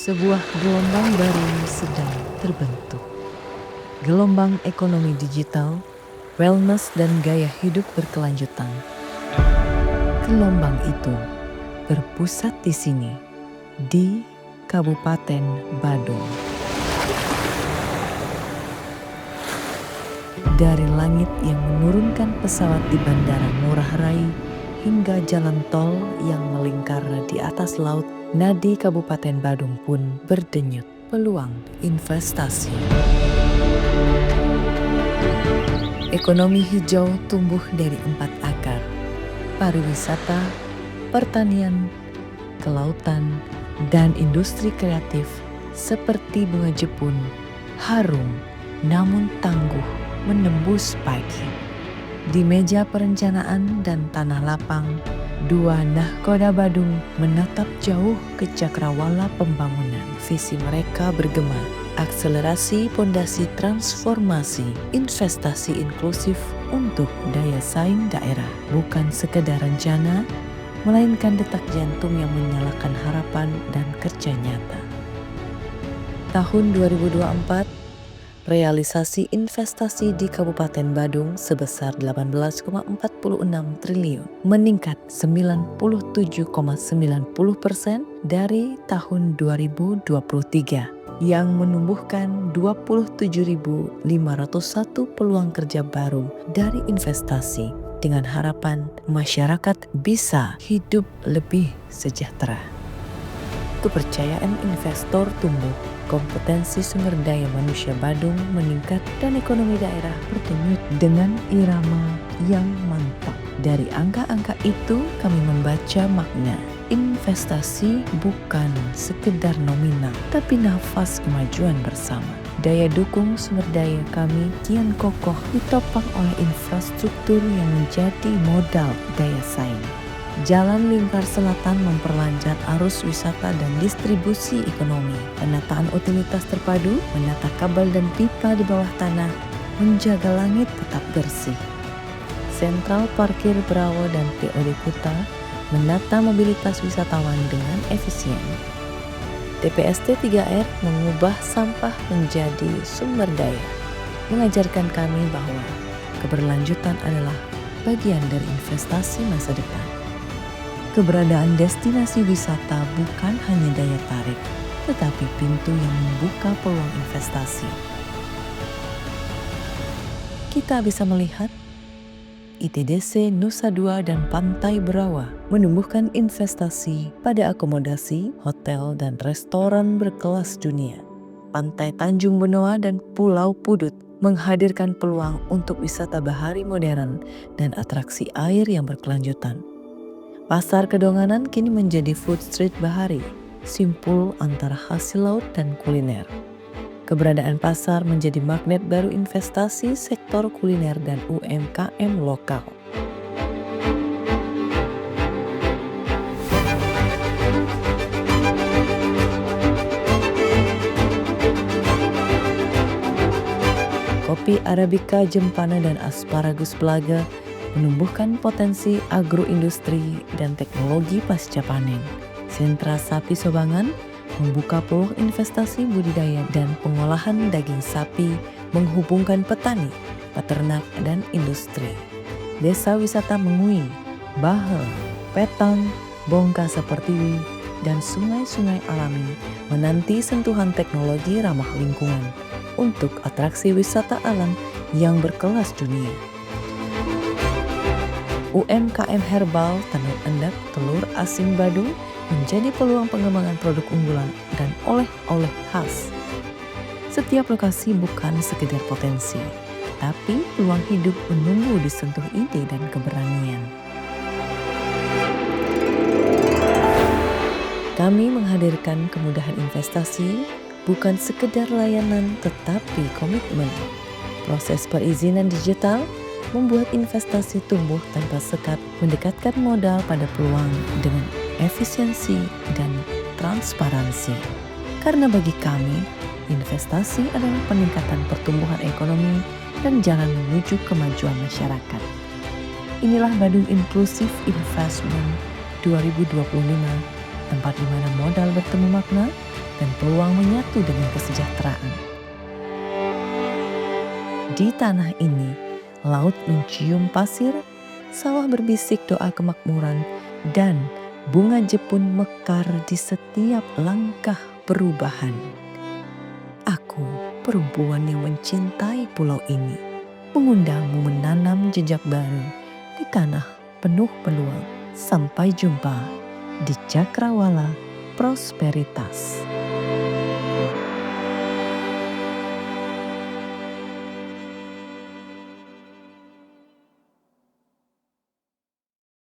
Sebuah gelombang baru sedang terbentuk. Gelombang ekonomi digital, wellness dan gaya hidup berkelanjutan. Gelombang itu berpusat di sini, di Kabupaten Badung. Dari langit yang menurunkan pesawat di Bandara Ngurah Rai hingga jalan tol yang melingkar di atas laut, nadi Kabupaten Badung pun berdenyut peluang investasi. Ekonomi hijau tumbuh dari 4 akar: pariwisata, pertanian, kelautan, dan industri kreatif seperti bunga Jepun, harum namun tangguh menembus pagi. Di meja perencanaan dan tanah lapang, dua nahkoda Badung menatap jauh ke cakrawala pembangunan. Visi mereka bergema: akselerasi pondasi transformasi, investasi inklusif untuk daya saing daerah. Bukan sekedar rencana, melainkan detak jantung yang menyalakan harapan dan kerja nyata. Tahun 2024, realisasi investasi di Kabupaten Badung sebesar 18,46 triliun, meningkat 97,90% dari tahun 2023, yang menumbuhkan 27.501 peluang kerja baru dari investasi, dengan harapan masyarakat bisa hidup lebih sejahtera. Kepercayaan investor tumbuh, kompetensi sumber daya manusia Badung meningkat, dan ekonomi daerah berdenyut dengan irama yang mantap. Dari angka-angka itu kami membaca makna investasi bukan sekedar nominal, tapi nafas kemajuan bersama. Daya dukung sumber daya kami kian kokoh ditopang oleh infrastruktur yang menjadi modal daya saing. Jalan Lingkar Selatan memperlancar arus wisata dan distribusi ekonomi. Penataan utilitas terpadu, menata kabel dan pipa di bawah tanah, menjaga langit tetap bersih. Sentral parkir Brawo dan TOD Kuta menata mobilitas wisatawan dengan efisien. TPST 3R mengubah sampah menjadi sumber daya, mengajarkan kami bahwa keberlanjutan adalah bagian dari investasi masa depan. Keberadaan destinasi wisata bukan hanya daya tarik, tetapi pintu yang membuka peluang investasi. Kita bisa melihat ITDC Nusa Dua dan Pantai Berawa menumbuhkan investasi pada akomodasi, hotel, dan restoran berkelas dunia. Pantai Tanjung Benoa dan Pulau Pudut menghadirkan peluang untuk wisata bahari modern dan atraksi air yang berkelanjutan. Pasar Kedonganan kini menjadi food street bahari, simpul antara hasil laut dan kuliner. Keberadaan pasar menjadi magnet baru investasi sektor kuliner dan UMKM lokal. Kopi Arabica, Jempana, dan Asparagus Belaga menumbuhkan potensi agroindustri dan teknologi pasca panen. Sentra Sapi Sobangan membuka peluang investasi budidaya dan pengolahan daging sapi, menghubungkan petani, peternak, dan industri. Desa wisata Mengui, Bahel, Petang, Bongka Sepertiwi, dan sungai-sungai alami menanti sentuhan teknologi ramah lingkungan untuk atraksi wisata alam yang berkelas dunia. UMKM herbal Tenun Endek Telur Asin Badung menjadi peluang pengembangan produk unggulan dan oleh-oleh khas. Setiap lokasi bukan sekedar potensi, tapi peluang hidup menunggu disentuh ide dan keberanian. Kami menghadirkan kemudahan investasi, bukan sekedar layanan tetapi komitmen. Proses perizinan digital membuat investasi tumbuh tanpa sekat, mendekatkan modal pada peluang dengan efisiensi dan transparansi. Karena bagi kami, investasi adalah peningkatan pertumbuhan ekonomi dan jalan menuju kemajuan masyarakat. Inilah Badung Inclusive Investment 2025, tempat di mana modal bertemu makna dan peluang menyatu dengan kesejahteraan. Di tanah ini, laut mencium pasir, sawah berbisik doa kemakmuran, dan bunga jepun mekar di setiap langkah perubahan. Aku, perempuan yang mencintai pulau ini, mengundangmu menanam jejak baru di tanah penuh peluang. Sampai jumpa di Cakrawala Prosperitas.